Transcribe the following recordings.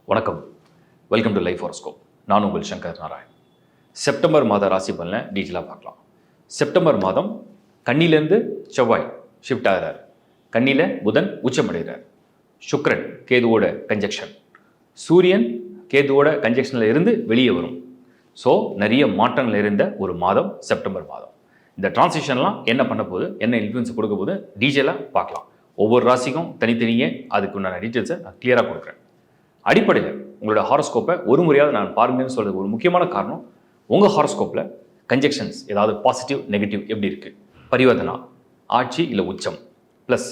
வணக்கம். Welcome to life horoscope. நான் உங்கள் சங்கர் நாராயண். செப்டம்பர் மாத ராசி பலனை டீட்டெயிலாக பார்க்கலாம். செப்டம்பர் மாதம் கன்னியிலேருந்து செவ்வாய் ஷிஃப்ட் ஆகிறார். கன்னியில் புதன் உச்சமடைகிறார். சுக்கிரன் கேதுவோட கன்ஜெக்ஷன், சூரியன் கேதுவோட கன்ஜெக்ஷனில் இருந்து வெளியே வரும். ஸோ நிறைய மாற்றங்கள் இருந்த ஒரு மாதம் செப்டம்பர் மாதம். இந்த டிரான்சிஷன்லாம் என்ன பண்ண போகுது, என்ன இன்ஃப்ளூயன்ஸ் கொடுக்க போகுது, டீட்டெயிலாக பார்க்கலாம். ஒவ்வொரு ராசிக்கும் தனித்தனியே அதுக்குண்டான டீட்டெயில்ஸை நான் கிளியராக கொடுக்குறேன். அடிப்படையில் உங்களோட ஹாரோஸ்கோப்பை ஒரு முறையாவது நான் பாருங்கன்னு சொல்கிறது ஒரு முக்கியமான காரணம், உங்கள் ஹாரோஸ்கோப்பில் கன்ஜெக்ஷன்ஸ் ஏதாவது பாசிட்டிவ் நெகட்டிவ் எப்படி இருக்குது, பரிவர்த்தனா, ஆட்சி இல்லை உச்சம், ப்ளஸ்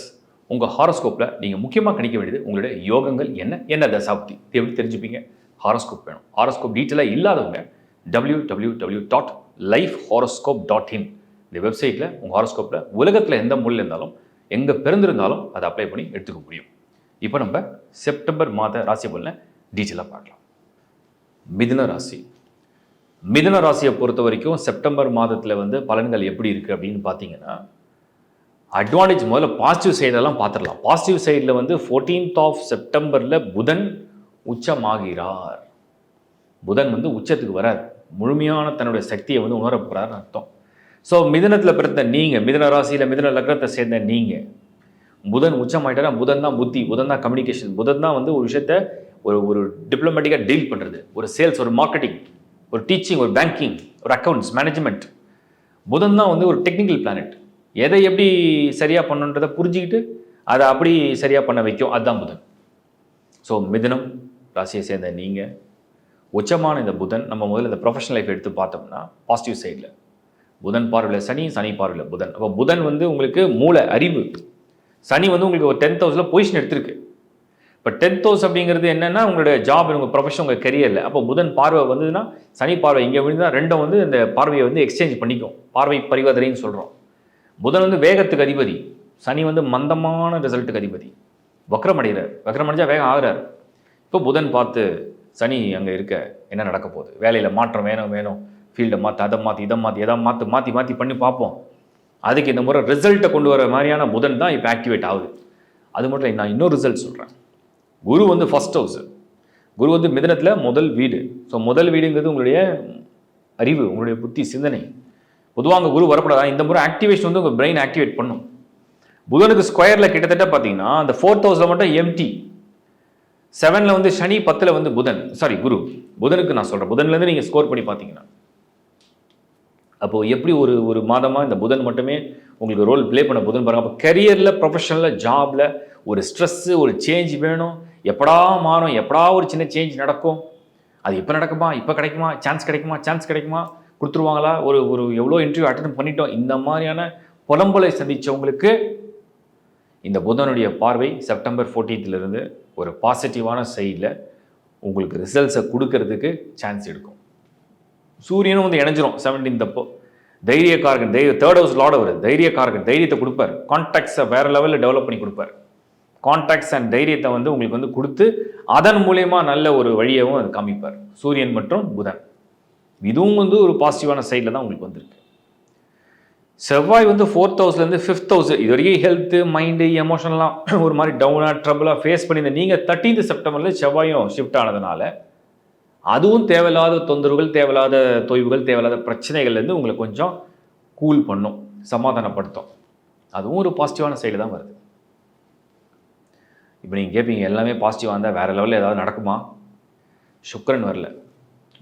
உங்கள் ஹாரோஸ்கோப்பில் நீங்கள் முக்கியமாக கணிக்க வேண்டியது உங்களுடைய யோகங்கள் என்ன தசாப்தி எப்படி தெரிஞ்சுப்பீங்க. ஹாரோஸ்கோப் வேணும். ஹாரோஸ்கோப் டீட்டெயிலாக இல்லாதவங்க www.lifehoroscope.in இந்த வெப்சைட்டில் உங்கள் ஹாரோஸ்கோப்பில் உலகத்தில் எந்த மூலையில் இருந்தாலும் எங்கே பிறந்திருந்தாலும் அதை அப்ளை பண்ணி எடுத்துக்க முடியும். இப்போ நம்ம செப்டம்பர் மாத ராசி பலனை டீட்டெயிலாக பார்க்கலாம். மிதுன ராசி. மிதுன ராசியை பொறுத்த வரைக்கும் செப்டம்பர் மாதத்தில் பலன்கள் எப்படி இருக்குது அப்படின்னு பார்த்தீங்கன்னா, அட்வான்டேஜ் முதல்ல பாசிட்டிவ் சைடெல்லாம் பார்த்துடலாம். பாசிட்டிவ் சைடில் 14th ஆஃப் செப்டம்பரில் புதன் உச்சமாகிறார். புதன் உச்சத்துக்கு வரார். முழுமையான தன்னுடைய சக்தியை உணர போகிறார்னு அர்த்தம். ஸோ மிதுனத்தில் பிறந்த நீங்கள், மிதுன ராசியில் மிதுன லக்னத்தை சேர்ந்த நீங்கள், புதன் உச்சமாயிட்டாரா, புதன் தான் புத்தி, புதன் தான் கம்யூனிகேஷன், புதன் தான் ஒரு விஷயத்தை ஒரு டிப்ளமேட்டிக்காக டீல் பண்ணுறது, ஒரு சேல்ஸ், ஒரு மார்க்கெட்டிங், ஒரு டீச்சிங், ஒரு பேங்கிங், ஒரு அக்கௌண்ட்ஸ் மேனேஜ்மெண்ட். புதன் தான் ஒரு டெக்னிக்கல் பிளானட். எதை எப்படி சரியாக பண்ணணுன்றதை புரிஞ்சுக்கிட்டு அதை அப்படி சரியாக பண்ண வைக்கும், அதுதான் புதன். ஸோ மிதுனம் ராசியை சேர்ந்த நீங்கள் உச்சமான இந்த புதன், நம்ம முதல்ல இந்த ப்ரொஃபஷனல் லைஃப் எடுத்து பார்த்தோம்னா பாசிட்டிவ் சைடில் புதன் பார்வையில் சனி, சனி பார்வையில் புதன். அப்போ புதன் உங்களுக்கு மூளை, அறிவு. சனி உங்களுக்கு ஒரு 10th ஹவுஸில் பொசிஷன் எடுத்திருக்கு. இப்போ 10th ஹவுஸ் அப்படிங்கிறது என்னென்னா உங்களுடைய ஜாப், உங்கள் ப்ரொஃபஷன், உங்கள் கரியரில். அப்போ புதன் பார்வை வந்ததுன்னா, சனி பார்வை இங்கே விழுந்தால் ரெண்டும் இந்த பார்வையை எக்ஸ்சேஞ்ச் பண்ணிக்கும். பார்வை பரிவர்த்தனைன்னு சொல்கிறோம். புதன் வேகத்துக்கு அதிபதி, சனி மந்தமான ரிசல்ட்டுக்கு அதிபதி. வக்ரம் அடைகிறார். வக்ரம் அடைஞ்சால் வேகம் ஆகிறார். இப்போ புதன் பார்த்து சனி அங்கே இருக்க என்ன நடக்க போகுது, வேலையில் மாற்றம் வேணும், ஃபீல்டை மாற்ற, அதை மாற்றி, இதை மாற்றி, எதாவது மாற்றி பண்ணி பார்ப்போம். அதுக்கு இந்த முறை ரிசல்ட்டை கொண்டு வர மாதிரியான புதன் தான் இப்போ ஆக்டிவேட் ஆகுது. அது மட்டும் இல்லை, நான் இன்னொரு ரிசல்ட் சொல்கிறேன். குரு ஃபர்ஸ்ட் ஹவுஸ். குரு மிதுனத்தில் முதல் வீடு. ஸோ முதல் வீடுங்கிறது உங்களுடைய அறிவு, உங்களுடைய புத்தி, சிந்தனை. பொதுவாக அங்கே குரு வரக்கூடாது. இந்த முறை ஆக்டிவேஷன் உங்கள் பிரெயின் ஆக்டிவேட் பண்ணும். புதனுக்கு ஸ்கொயரில் கிட்டத்தட்ட பார்த்தீங்கன்னா அந்த 4th ஹவுஸில் மட்டும் எம்டி, 7ல் சனி, 10ல் புதன், சாரி குரு. புதனுக்கு நான் சொல்கிறேன், புதன்லேருந்து நீங்கள் ஸ்கோர் பண்ணி பார்த்தீங்கன்னா அப்போது எப்படி ஒரு மாதமாக இந்த புதன் மட்டுமே உங்களுக்கு ரோல் ப்ளே பண்ண புதன் பாருங்கள். அப்போ கரியரில், ப்ரொஃபஷனில், ஜாபில் ஒரு ஸ்ட்ரெஸ்ஸு, ஒரு சேஞ்ச் வேணும். எப்படா மாறும், எப்படா ஒரு சின்ன சேஞ்ச் நடக்கும், அது எப்போ நடக்குமா, இப்போ கிடைக்குமா, சான்ஸ் கிடைக்குமா, கொடுத்துருவாங்களா, ஒரு எவ்வளோ இன்டர்வியூ அட்டெண்ட் பண்ணிட்டோம், இந்த மாதிரியான புலம்பலை சந்தித்தவங்களுக்கு இந்த புதனுடைய பார்வை செப்டம்பர் 14th ஒரு பாசிட்டிவான சைடில் உங்களுக்கு ரிசல்ட்ஸை கொடுக்கறதுக்கு சான்ஸ் எடுக்கும். சூரியனும் இணைஞ்சிரும் 17th அப்போ. தைரியக்காரகன், 3rd ஹவுஸ் லார்ட் அவர், தைரியக்காரகன், தைரியத்தை கொடுப்பார். கான்டாக்ட்ஸை வேறு லெவலில் டெவலப் பண்ணி கொடுப்பார். கான்டாக்ட்ஸ் அண்ட் தைரியத்தை உங்களுக்கு கொடுத்து அதன் மூலயமா நல்ல ஒரு வழியவும் அது காமிப்பார். சூரியன் மற்றும் புதன் இதுவும் ஒரு பாசிட்டிவான சைடில் தான் உங்களுக்கு வந்திருக்கு. செவ்வாய் 4th ஹவுஸ்லேருந்து 5th ஹவுஸ், இது வரைக்கும் ஹெல்த்து, மைண்டு, எமோஷனலாம் ஒரு மாதிரி டவுனாக, ட்ரபிளாக ஃபேஸ் பண்ணியிருந்த நீங்கள் 13th செப்டம்பரில் செவ்வாயும் ஷிஃப்ட் ஆனதுனால அதுவும் தேவையில்லாத தொந்தரவுகள், தேவையில்லாத தொய்வுகள், தேவையில்லாத பிரச்சனைகள்லேருந்து உங்களை கொஞ்சம் கூல் பண்ணும், சமாதானப்படுத்தும். அதுவும் ஒரு பாசிட்டிவான சைடில் தான் வருது. இப்போ நீங்கள் கேட்பீங்க, எல்லாமே பாசிட்டிவாக இருந்தால் வேறு லெவலில் ஏதாவது நடக்குமா? சுக்கிரன் வரல.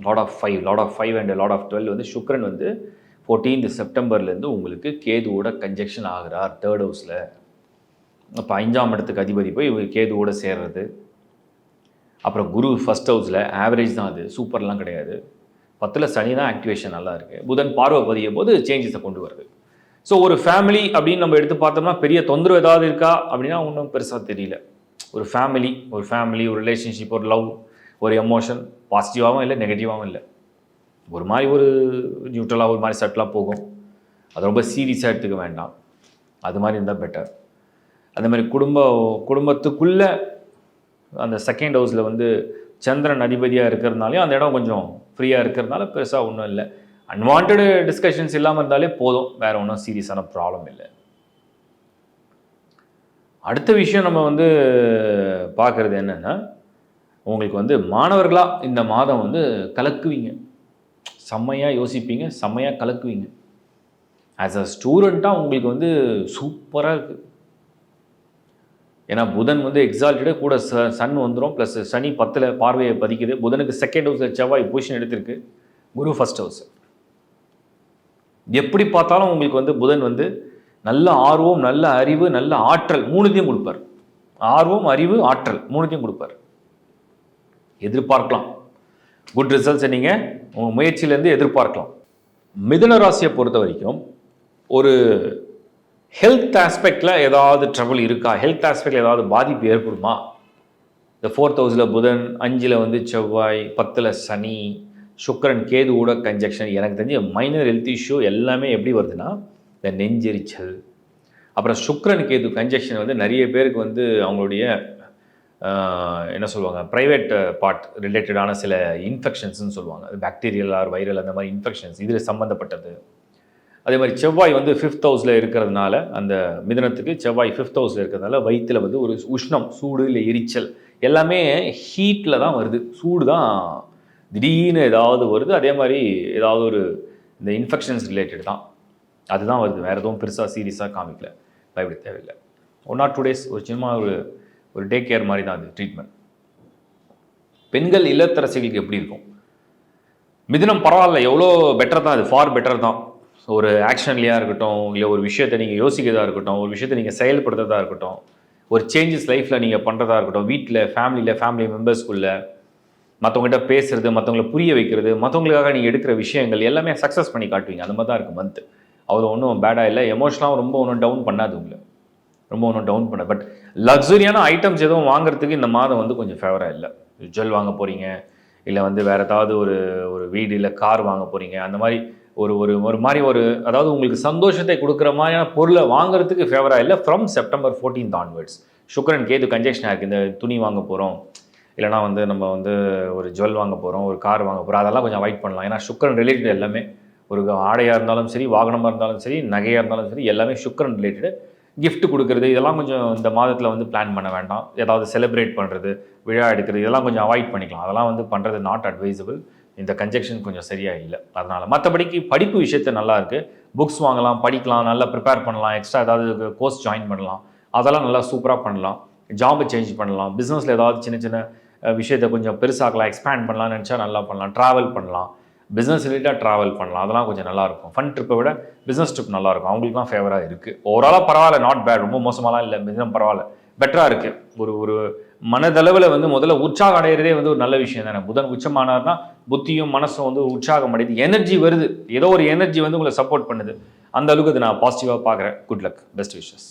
Lord of 5 and lord of 12 Sukran 14th செப்டம்பர்லேருந்து உங்களுக்கு கேதுவோட கன்ஜெக்ஷன் ஆகிறார் 3rd ஹவுஸில். அப்போ 5ஆம் இடத்துக்கு அதிபதி போய் கேதுவோட சேர்றது. அப்புறம் குரு 1st ஹவுஸில் ஆவரேஜ் தான், அது சூப்பர்லாம் கிடையாது. 10ல் சனி தான் ஆக்டிவேஷன் நல்லா இருக்குது. புதன் பார்வை பதியும் போது சேஞ்சஸை கொண்டு வருது. ஸோ ஒரு ஃபேமிலி அப்படின்னு நம்ம எடுத்து பார்த்தோம்னா பெரிய தொந்தரவு ஏதாவது இருக்கா அப்படின்னா ஒன்றும் பெருசாக தெரியல. ஒரு ஃபேமிலி, ஒரு ரிலேஷன்ஷிப், ஒரு லவ், ஒரு எமோஷன் பாசிட்டிவாகவும் இல்லை, நெகட்டிவாகவும் இல்லை. ஒரு மாதிரி ஒரு நியூட்ரலாக, ஒரு மாதிரி சட்டிலாக போகும். அது ரொம்ப சீரியஸாக எடுத்துக்க வேண்டாம். அது மாதிரி இருந்தால் பெட்டர். அந்த மாதிரி குடும்பத்துக்குள்ளே அந்த 2nd ஹவுஸில் சந்திரன் அதிபதியாக இருக்கிறதுனாலையும் அந்த இடம் கொஞ்சம் ஃப்ரீயாக இருக்கிறதுனால பெருசாக ஒன்றும் இல்லை. அன்வான்ட் டிஸ்கஷன்ஸ் இல்லாமல் இருந்தாலே போதும், வேறு ஒன்றும் சீரியஸான ப்ராப்ளம் இல்லை. அடுத்த விஷயம் நம்ம பார்க்குறது என்னென்னா, உங்களுக்கு வந்து மாணவர்களாக இந்த மாதம் வந்து கலக்குவீங்க, செம்மையாக யோசிப்பீங்க, செம்மையாக கலக்குவீங்க. ஆஸ் அ ஸ்டூடெண்ட்டாக உங்களுக்கு வந்து சூப்பராக இருக்குது. ஏன்னா புதன் வந்து எக்ஸால்ட்டடு, கூட சன் வந்துடும், ப்ளஸ் சனி 10ல் பார்வையை பதிக்குது. புதனுக்கு செகண்ட் ஹவுஸில் செவ்வாய் பொசிஷன் எடுத்திருக்கு, குரு ஃபர்ஸ்ட் ஹவுஸ். எப்படி பார்த்தாலும் உங்களுக்கு வந்து புதன் வந்து நல்ல ஆர்வம், நல்ல அறிவு, நல்ல ஆற்றல் மூணுத்தையும் கொடுப்பார். ஆர்வம், அறிவு, ஆற்றல் மூணுத்தையும் கொடுப்பார். எதிர்பார்க்கலாம் குட் ரிசல்ட்ஸை நீங்கள் உங்கள் முயற்சியிலேருந்து எதிர்பார்க்கலாம். மிதுன ராசியை பொறுத்த வரைக்கும் ஒரு ஹெல்த் ஆஸ்பெக்டில் ஏதாவது ட்ரபிள் இருக்கா, ஹெல்த் ஆஸ்பெக்டில் ஏதாவது பாதிப்பு ஏற்படுமா? இந்த 4th ஹவுஸில் புதன், 5ல் வந்து செவ்வாய், 10ல் சனி, சுக்கிரன் கேது கூட கன்ஜெக்ஷன். எனக்கு தெரிஞ்ச மைனர் ஹெல்த் இஷ்யூ எல்லாமே எப்படி வருதுன்னா இந்த நெஞ்செரிச்சல், அப்புறம் சுக்கிரன் கேது கன்ஜெக்ஷன் வந்து நிறைய பேருக்கு வந்து அவங்களுடைய என்ன சொல்லுவாங்க, ப்ரைவேட் பார்ட் ரிலேட்டடான சில இன்ஃபெக்ஷன்ஸ்னு சொல்லுவாங்க. அது பாக்டீரியல் ஆர் வைரல் அந்த மாதிரி இன்ஃபெக்ஷன்ஸ் இதில் சம்மந்தப்பட்டது. அதே மாதிரி செவ்வாய் வந்து 5th ஹவுஸில் இருக்கிறதுனால, அந்த மிதனத்துக்கு செவ்வாய் 5th ஹவுஸில் இருக்கிறதுனால வயிற்றில் வந்து ஒரு உஷ்ணம், சூடு இல்லை எரிச்சல் எல்லாமே ஹீட்டில் தான் வருது. சூடு தான் திடீர்னு ஏதாவது வருது. அதே மாதிரி ஏதாவது ஒரு இந்த இன்ஃபெக்ஷன்ஸ் ரிலேட்டட் தான், அதுதான் வருது. வேறு எதுவும் பெருசாக சீரியஸாக காமிக்கல, பயப்பட தேவையில்லை. 1 or 2 days ஒரு சின்ன ஒரு டே கேர் மாதிரி தான் அது ட்ரீட்மெண்ட். பெண்கள் இல்லத்தரசிகளுக்கு எப்படி இருக்கும்? மிதுனம் பரவாயில்ல, எவ்வளோ பெட்டர் தான், அது ஃபார் பெட்டர் தான். ஒரு ஆக்ஷன்லையாக இருக்கட்டும், இல்லை ஒரு விஷயத்தை நீங்கள் யோசிக்கிறதா இருக்கட்டும், ஒரு விஷயத்தை நீங்கள் செயல்படுத்துறதா இருக்கட்டும், ஒரு சேஞ்சஸ் லைஃப்பில் நீங்கள் பண்ணுறதா இருக்கட்டும், வீட்டில் ஃபேமிலி மெம்பர்ஸ்குள்ளே மற்றவங்ககிட்ட பேசுகிறது, மற்றவங்களை புரிய வைக்கிறது, மற்றவங்களுக்காக நீங்கள் எடுக்கிற விஷயங்கள் எல்லாமே சக்ஸஸ் பண்ணி காட்டுவீங்க. அந்த மாதிரி தான் இருக்குது மந்த். அவ்வளோ ஒன்றும் பேடாக இல்லை. எமோஷனலாகவும் ரொம்ப ஒன்றும் டவுன் பண்ணாது உங்களை, ரொம்ப ஒன்றும் டவுன் பண்ண. பட் லக்ஸுரியான ஐட்டம்ஸ் எதுவும் வாங்குறதுக்கு இந்த மாதம் வந்து கொஞ்சம் ஃபேவராக இல்லை. ஜுவல் வாங்க போகிறீங்க, இல்லை வந்து வேறு ஏதாவது ஒரு வீடு இல்லை கார் வாங்க போகிறீங்க, அந்த மாதிரி ஒரு மாதிரி அதாவது உங்களுக்கு சந்தோஷத்தை கொடுக்குற மாதிரியான பொருளை வாங்குறதுக்கு ஃபேவராக இல்லை. ஃப்ரம் செப்டம்பர் 14th ஆன்வர்ட்ஸ் சுக்கிரன் கேது கன்ஜெக்ஷனாக இருக்குது. இந்த துணி வாங்க போகிறோம், இல்லைனா வந்து நம்ம வந்து ஒரு ஜுவல் வாங்க போகிறோம், ஒரு கார் வாங்க போகிறோம், அதெல்லாம் கொஞ்சம் அவாய்ட் பண்ணலாம். ஏன்னா சுக்கிரன் ரிலேட்டட் எல்லாமே, ஒரு ஆடையாக இருந்தாலும் சரி, வாகனமாக இருந்தாலும் சரி, நகையாக இருந்தாலும் சரி, எல்லாமே சுக்கிரன் ரிலேட்டடு. கிஃப்ட் கொடுக்குறது இதெல்லாம் கொஞ்சம் இந்த மாதத்தில் வந்து பிளான் பண்ண வேண்டாம். ஏதாவது செலிப்ரேட் பண்ணுறது, விழா எடுக்கிறது, இதெல்லாம் கொஞ்சம் அவாய்ட் பண்ணிக்கலாம். அதெல்லாம் வந்து பண்ணுறது நாட் அட்வைசபிள். இந்த கன்ஜெக்ஷன் கொஞ்சம் சரியாக இல்லை. அதனால் மற்றபடிக்கு படிப்பு விஷயத்தை நல்லா இருக்குது. புக்ஸ் வாங்கலாம், படிக்கலாம், நல்லா ப்ரிப்பேர் பண்ணலாம், எக்ஸ்ட்ரா ஏதாவது கோர்ஸ் ஜாயின் பண்ணலாம், அதெல்லாம் நல்லா சூப்பராக பண்ணலாம். ஜாபை சேஞ்ச் பண்ணலாம், பிஸ்னஸில் ஏதாவது சின்ன சின்ன விஷயத்தை கொஞ்சம் பெருசாக்கலாம், எக்ஸ்பேண்ட் பண்ணலாம்னு நினச்சா நல்லா பண்ணலாம். ட்ராவல் பண்ணலாம், பிஸ்னஸ் ரிலேட்டாக ட்ராவல் பண்ணலாம், அதெல்லாம் கொஞ்சம் நல்லாயிருக்கும். ஃபன் ட்ரிப்பை விட பிஸ்னஸ் ட்ரிப் நல்லாயிருக்கும். அவங்களுக்குலாம் ஃபேவராக இருக்குது. ஓவராலாக பரவாயில்ல, நாட் பேட், ரொம்ப மோசமாலாம் இல்லை, பிஸ்னஸ் பரவாயில்ல, பெட்டராக இருக்குது. ஒரு மனதளவில் வந்து முதல்ல உற்சாகம் அடைகிறதே வந்து ஒரு நல்ல விஷயம் தானே. புதன் உச்சமானார்னா புத்தியும் மனசும் வந்து உற்சாகம் அடையுது, எனர்ஜி வருது, ஏதோ ஒரு எனர்ஜி வந்து உங்களை சப்போர்ட் பண்ணுது. அந்த அளவுக்கு அது நான் பாசிட்டிவாக பார்க்குறேன். Good luck, best wishes.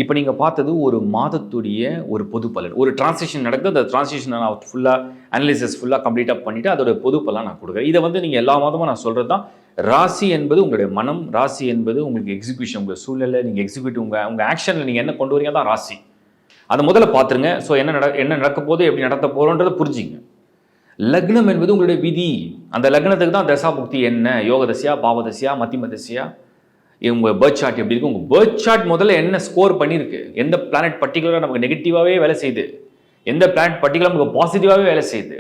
இப்போ நீங்கள் பார்த்தது ஒரு மாதத்துடைய ஒரு பொது பலன். ஒரு டிரான்சிஷன் நடக்குது, அந்த டிரான்சிஷனை நான் ஃபுல்லாக அனலிசிஸ் ஃபுல்லாக கம்ப்ளீட்டாக பண்ணிவிட்டு அதோட பொது பலன் நான் கொடுக்குறேன். இதை வந்து நீங்கள் எல்லா மாதமும் நான் சொல்கிறது தான். ராசி என்பது உங்களுடைய மனம், ராசி என்பது உங்களுக்கு எக்ஸிக்யூஷன், உங்கள் சூழ்நிலை, நீங்கள் எக்ஸிக்யூட் உங்கள் ஆக்ஷனில் நீங்கள் என்ன கொண்டு வரீங்க தான் ராசி. அதை முதல்ல பார்த்துருங்க. ஸோ என்ன நடக்க போது, எப்படி நடத்த போகிறோன்றதை புரிஞ்சிங்க. லக்னம் என்பது உங்களுடைய விதி. அந்த லக்னத்துக்கு தான் தசா புக்தி என்ன, யோக தசையா, பாவதசையா, மத்திம தசையா, உங்கள் பர்த் சார்ட் எப்படி இருக்குது, உங்கள் பர்த் சார்ட் முதல்ல என்ன ஸ்கோர் பண்ணியிருக்கு, எந்த பிளானட் பர்டிகுலராக நமக்கு நெகட்டிவாகவே வேலை செய்யுது, எந்த பிளானட் பர்டிகுலர் நமக்கு பாசிட்டிவாகவே வேலை செய்யுது.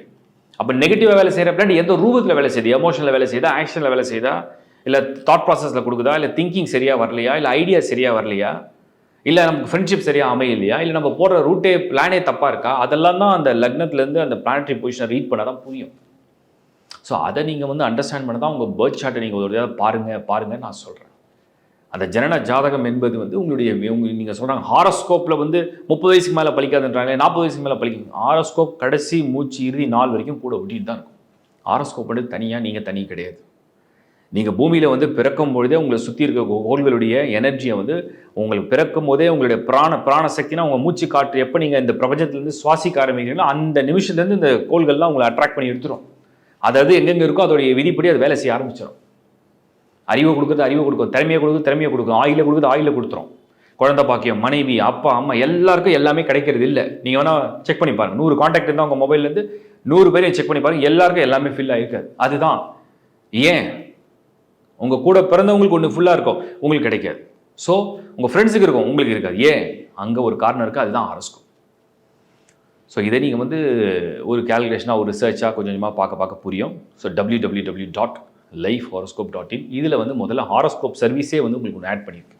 அப்போ நெகட்டிவாக வேலை செய்கிற பிளானட் எந்த ரூபத்தில் வேலை செய்யுது, எமோஷனில் வேலை செய்யுதா, ஆக்ஷனில் வேலை செய்யுதா, இல்லை தாட் ப்ராசஸில் கொடுக்குதா, இல்லை திங்கிங் சரியாக வரலையா, இல்லை ஐடியா சரியாக வரலையா, இல்லை நமக்கு ஃப்ரெண்ட்ஷிப் சரியாக அமையலையா, இல்லை நம்ம போடுற ரூட்டே பிளானே தப்பாக இருக்கா, அதெல்லாம் தான் அந்த லக்னத்துலேருந்து அந்த பிளானட்டரி பொசிஷனை ரீட் பண்ணால் தான் புரியும். ஸோ அதை நீங்கள் வந்து அண்டர்ஸ்டாண்ட் பண்ண தான் உங்கள் பர்த் சார்ட்டை நீங்கள் ஒரு பாருங்கள் நான் சொல்கிறேன். அந்த ஜனன ஜாதகம் என்பது வந்து உங்களுடைய நீங்கள் சொல்கிறாங்க ஹாரோஸ்கோப்பில் வந்து 30 வயசுக்கு மேலே பலிக்காதுன்றாங்க, 40 வயசுக்கு மேலே பலிக்கும். ஹாரோஸ்கோப் கடைசி மூச்சு இறுதி நாள் வரைக்கும் கூட ஒட்டிட்டு தான் இருக்கும். ஹாரோஸ்கோப் வந்து தனியாக, நீங்கள் தனி கிடையாது. நீங்கள் பூமியில் வந்து பிறக்கும் பொழுதே உங்களை சுற்றி இருக்க கோள்களுடைய எனர்ஜியை வந்து உங்களுக்கு பிறக்கும் போதே உங்களுடைய பிராண சக்தினா உங்கள் மூச்சு காற்று எப்போ நீங்கள் இந்த பிரபஞ்சத்துலேருந்து சுவாசிக்க ஆரம்பிக்கிறீங்களோ அந்த நிமிஷத்துலேருந்து இந்த கோள்கள்லாம் உங்களை அட்ராக்ட் பண்ணி எடுத்துரும். அதாவது எங்கெங்கே இருக்கோ அதோடைய விதிப்படி அது வேலை செய்ய ஆரம்பிச்சிடும். அறிவை கொடுக்குறது அறிவை கொடுக்கும், திறமையை கொடுக்கும், ஆயில கொடுக்குறது ஆயில கொடுத்துரும். குழந்தை பாக்கியம், மனைவி, அப்பா, அம்மா எல்லாருக்கும் எல்லாமே கிடைக்கிறது இல்லை. நீங்கள் வேணால் செக் பண்ணி பாருங்கள். 100 கான்டாக்ட் இருந்தால் உங்கள் மொபைல்லேருந்து 100 பேரையும் செக் பண்ணி பாருங்கள், எல்லாருக்கும் எல்லாமே ஃபில் ஆகிருக்காது. அதுதான் ஏன் உங்கள் கூட பிறந்தவங்களுக்கு ஒன்று ஃபுல்லாக இருக்கும், உங்களுக்கு கிடைக்காது. ஸோ உங்கள் ஃப்ரெண்ட்ஸுக்கு இருக்கும், உங்களுக்கு இருக்காது. ஏன் அங்கே ஒரு காரணம் இருக்குது, அதுதான் ஹாரோஸ்கோப். ஸோ இதை நீங்கள் வந்து ஒரு கேல்குலேஷனாக ஒரு ரிசர்ச்சாக கொஞ்சம் கொஞ்சமாக பார்க்க புரியும். ஸோ www.lifehoroscope.in இதில் வந்து முதல்ல ஹாரோஸ்கோப் சர்வீஸே வந்து உங்களுக்கு ஒன்று ஆட் பண்ணியிருக்கு.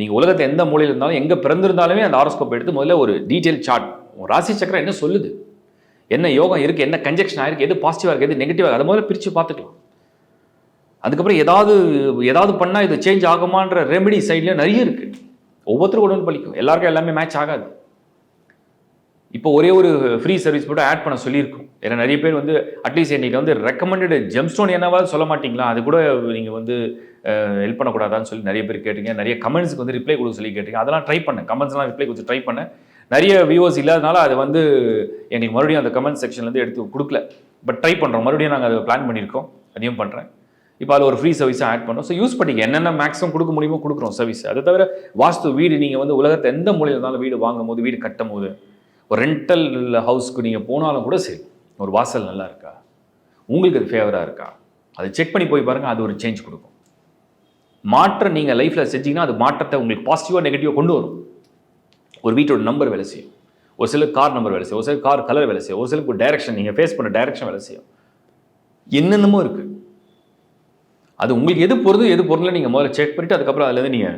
நீங்கள் உலகத்தை எந்த மூலையில் இருந்தாலும் எங்கே பிறந்திருந்தாலுமே அந்த ஹாரோஸ்கோப் எடுத்து முதல்ல ஒரு டீட்டெயில் சார்ட், ராசி சக்கரம் என்ன சொல்லுது, என்ன யோகம் இருக்குது, என்ன கன்ஜெக்ஷன் ஆயிருக்கு, எது பாசிட்டிவாக இருக்குது, எது நெகட்டிவாக, அதை முதல்ல பிரித்து பார்த்துக்கலாம். அதுக்கப்புறம் ஏதாவது பண்ணால் இது சேஞ்ச் ஆகுமான்ற ரெமெடி சைடில் நிறைய இருக்குது. ஒவ்வொருத்தரும் ஒன்று பழிக்கும், எல்லாருக்கும் எல்லாமே மேட்ச் ஆகாது. இப்போ ஒரே ஒரு ஃப்ரீ சர்வீஸ் போட்டு ஆட் பண்ண சொல்லியிருக்கோம். ஏன்னா நிறைய பேர் வந்து அட்லீஸ்ட் எங்களுக்கு வந்து ரெக்கமெண்டட் ஜெம்ஸ்டோன் என்னவாது சொல்ல மாட்டிங்களா, அது கூட நீங்கள் வந்து ஹெல்ப் பண்ணக்கூடாதான்னு சொல்லி நிறைய பேர் கேட்டீங்க. நிறைய கமெண்ட்ஸுக்கு வந்து ரிப்ளை கொடுக்க சொல்லி கேட்டீங்க. அதெல்லாம் ட்ரை பண்ணேன், கமெண்ட்ஸ்லாம் ரிப்ளை கொடுத்து ட்ரை பண்ணேன். நிறைய வியூவர்ஸ் இல்லாதனால அதை வந்து எங்களுக்கு மறுபடியும் அந்த கமெண்ட் செக்ஷன்லேருந்து எடுத்து கொடுக்கல. பட் ட்ரை பண்ணுறோம், மறுபடியும் நாங்கள் அதை பிளான் பண்ணியிருக்கோம், அதையும் பண்ணுறேன். இப்போ அதில் ஒரு ஃப்ரீ சர்வீஸாக ஆட் பண்ணுறோம். ஸோ யூஸ் பண்ணிக்க, என்னென்ன மேக்ஸிமம் கொடுக்க முடியுமோ கொடுக்குறோம் சர்வீஸ். அதை தவிர வாஸ்து வீடு, நீங்கள் வந்து உலகத்தை எந்த மூலையில் இருந்தாலும் வீடு வாங்கும் போது, வீடு கட்டும் போது, ஒரு ரெண்டல் ஹவுஸ்க்கு நீங்கள் போனாலும் கூட சரி, ஒரு வாசல் நல்லா இருக்கா, உங்களுக்கு அது ஃபேவராக இருக்கா, அதை செக் பண்ணி போய் பாருங்கள். அது ஒரு சேஞ்ச் கொடுக்கும். மாற்றம் நீங்கள் லைஃப்பில் செஞ்சீங்கன்னா அது மாற்றத்தை உங்களுக்கு பாசிட்டிவாக நெகட்டிவாக கொண்டு வரும். ஒரு வீட்டோட நம்பர் வேலை செய்யும், ஒரு சிலர் கார் நம்பர் வேலை செய்யும், ஒரு சிலர் கார் கலர் வேலை செய்யும், ஒரு சிலருக்கு டைரக்ஷன், நீங்கள் ஃபேஸ் பண்ண டைரக்ஷன் வேலை செய்யும். என்னென்னமோ இருக்குது. அது உங்களுக்கு எது பொருள் நீங்கள் முதல்ல செக் பண்ணிவிட்டு அதுக்கப்புறம் அதுலேருந்து நீங்கள்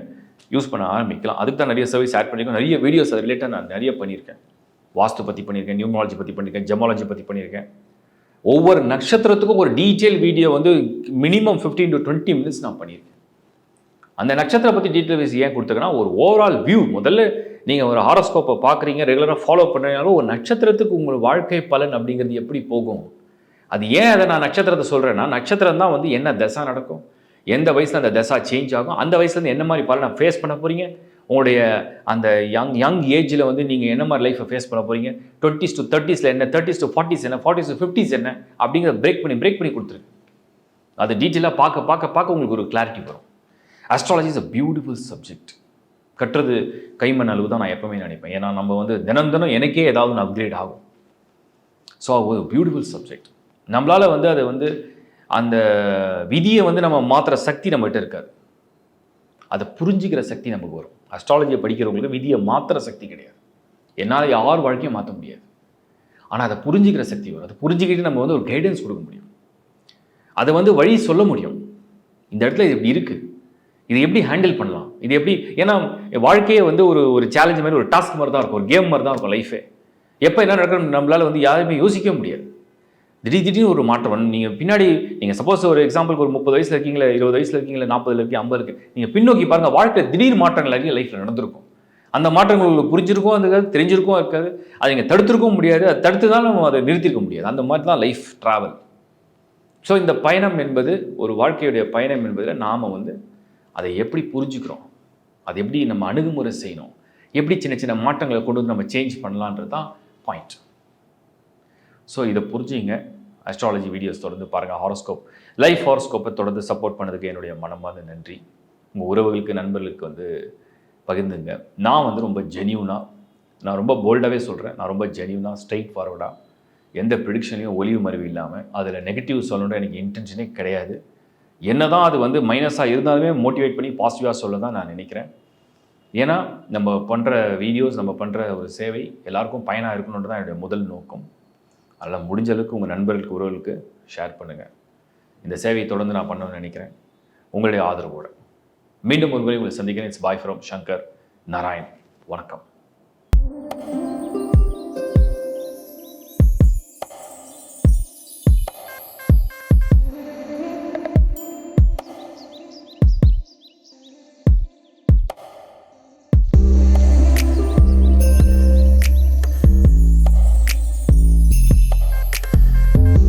யூஸ் பண்ண ஆரம்பிக்கலாம். அதுக்கு தான் நிறைய சர்வீஸ் ஆட் பண்ணியிருக்கோம். நிறைய வீடியோஸ் அது ரிலேட்டாக நான் நிறைய பண்ணியிருக்கேன். வாஸ்து பற்றி பண்ணியிருக்கேன், நியூமராலஜி பற்றி பண்ணியிருக்கேன், ஜெமாலஜி பற்றி பண்ணியிருக்கேன். ஒவ்வொரு நட்சத்திரத்துக்கும் ஒரு டீட்டெயில் வீடியோ வந்து மினிமம் 15 to 20 minutes நான் பண்ணியிருக்கேன். அந்த நட்சத்திரம் பற்றி டீட்டெயில் ஏன் கொடுத்துருக்கேன்னா, ஒரு ஓவரால் வியூ. முதல்ல நீங்கள் ஒரு ஹாரோஸ்கோப்பை பார்க்குறீங்க, ரெகுலராக ஃபாலோ பண்ணுறீங்கனாலும் ஒரு நட்சத்திரத்துக்கு உங்கள் வாழ்க்கை பலன் அப்படிங்கிறது எப்படி போகும், அது ஏன் அதை நான் நட்சத்திரத்தை சொல்கிறேன்னா, நட்சத்திரம் தான் வந்து என்ன தசா நடக்கும், எந்த வயசில் அந்த தசா சேஞ்ச் ஆகும், அந்த வயசுலேருந்து என்ன மாதிரி பலனை ஃபேஸ் பண்ண போகிறீங்க, உங்களுடைய அந்த யங் ஏஜில் வந்து நீங்கள் என்ன மாதிரி லைஃப்பை ஃபேஸ் பண்ண போகிறீங்க, 20s to 30s என்ன, 30s to 40s என்ன, 40s to 50s என்ன அப்படிங்கிறத பிரேக் பண்ணி கொடுத்துருக்கு. அது டீட்டெயிலாக பார்க்க உங்களுக்கு ஒரு கிளாரிட்டி வரும். Astrology is a beautiful subject. கட்டுறது கைமண் அளவு தான் நான் எப்பவுமே நினைப்பேன். ஏன்னா நம்ம வந்து தினம் எனக்கே ஏதாவது ஒன்று அப்கிரேட் ஆகும். ஸோ ஒரு பியூட்டிஃபுல் சப்ஜெக்ட். நம்மளால் வந்து அதை வந்து அந்த விதியை வந்து நம்ம மாற்றுற சக்தி நம்மகிட்ட இருக்காது. அதை புரிஞ்சிக்கிற சக்தி நமக்கு வரும். அஸ்ட்ராலஜியை படிக்கிறவங்களுக்கு விதியை மாற்றுற சக்தி கிடையாது. என்னால் யார் வாழ்க்கையும் மாற்ற முடியாது. ஆனால் அதை புரிஞ்சிக்கிற சக்தி வரும். அதை புரிஞ்சுக்கிட்டு நம்ம வந்து ஒரு கைடன்ஸ் கொடுக்க முடியும். அதை வந்து வழி சொல்ல முடியும். இந்த இடத்துல இது இப்படி இருக்குது, இது எப்படி ஹேண்டில் பண்ணலாம், இது எப்படி. ஏன்னா வாழ்க்கையை வந்து ஒரு சேலஞ்ச் மாதிரி, ஒரு டாஸ்க் மாதிரி தான் இருக்கும், ஒரு கேம் மாதிரி தான் இருக்கும் லைஃபே. எப்போ என்ன நடக்கணும் நம்மளால் வந்து யாருமே யோசிக்க முடியாது. திடீர்னு ஒரு மாற்றம் வந்து நீங்கள் பின்னாடி, நீங்கள் சப்போஸ் ஒரு எக்ஸாம்பிளுக்கு ஒரு 30 வயசில் இருக்கீங்களா, 20 வயசில் இருக்கீங்களா, 40 இருக்கீங்க, 50 இருக்குது, நீங்கள் பின்னோக்கி பாருங்கள், வாழ்க்கை திடீர் மாற்றங்கள் நிறைய லைஃப்பில் நடந்திருக்கும். அந்த மாற்றங்கள் உங்களுக்கு புரிஞ்சிருக்கும், அது தெரிஞ்சிருக்கும் இருக்காது, அதை நீங்கள் தடுத்திருக்கவும் முடியாது, அதை தடுத்து தான் நம்ம அதை நிறுத்திருக்க முடியாது. அந்த மாதிரி தான் லைஃப் ட்ராவல். ஸோ இந்த பயணம் என்பது, ஒரு வாழ்க்கையுடைய பயணம் என்பதில் நாம் வந்து அதை எப்படி புரிஞ்சுக்கிறோம், அதை எப்படி நம்ம அணுகுமுறை செய்யணும், எப்படி சின்ன மாற்றங்களை கொண்டு வந்து நம்ம சேஞ்ச் பண்ணலான்றது தான் பாயிண்ட். ஸோ இதை புரிஞ்சுங்க. அஸ்ட்ராலஜி வீடியோஸ் தொடர்ந்து பாருங்கள். ஹாரோஸ்கோப், லைஃப் ஹாரோஸ்கோப்பை தொடர்ந்து சப்போர்ட் பண்ணதுக்கு என்னுடைய மனமார்ந்த நன்றி. உங்கள் உறவுகளுக்கு, நண்பர்களுக்கு வந்து பகிர்ந்துங்க. நான் வந்து ரொம்ப ஜென்யூனாக, நான் ரொம்ப போல்டாகவே சொல்கிறேன், நான் ரொம்ப ஜென்யூனாக, ஸ்ட்ரெயிட் ஃபார்வர்டாக, எந்த ப்ரிடிக்ஷன்லையும் ஒளிவு மறைவு இல்லாமல், அதில் நெகட்டிவ் சொல்லணுன்ற எனக்கு இன்டென்ஷனே கிடையாது. என்ன தான் அது வந்து மைனஸாக இருந்தாலுமே மோட்டிவேட் பண்ணி பாசிட்டிவாக சொல்ல தான் நான் நினைக்கிறேன். ஏன்னா நம்ம பண்ணுற வீடியோஸ், நம்ம பண்ணுற ஒரு சேவை எல்லாருக்கும் பயனாக இருக்கணுன்றது தான் என்னுடைய முதல் நோக்கம். அதெல்லாம் முடிஞ்ச அளவுக்கு உங்கள் நண்பர்களுக்கு, உறவுகளுக்கு ஷேர் பண்ணுங்கள். இந்த சேவையை தொடர்ந்து நான் பண்ணணும்னு நினைக்கிறேன், உங்களுடைய ஆதரவோடு. மீண்டும் ஒரு முறை உங்களை சந்திக்கிறேன். It's bye from Shankar Narayan. வணக்கம்.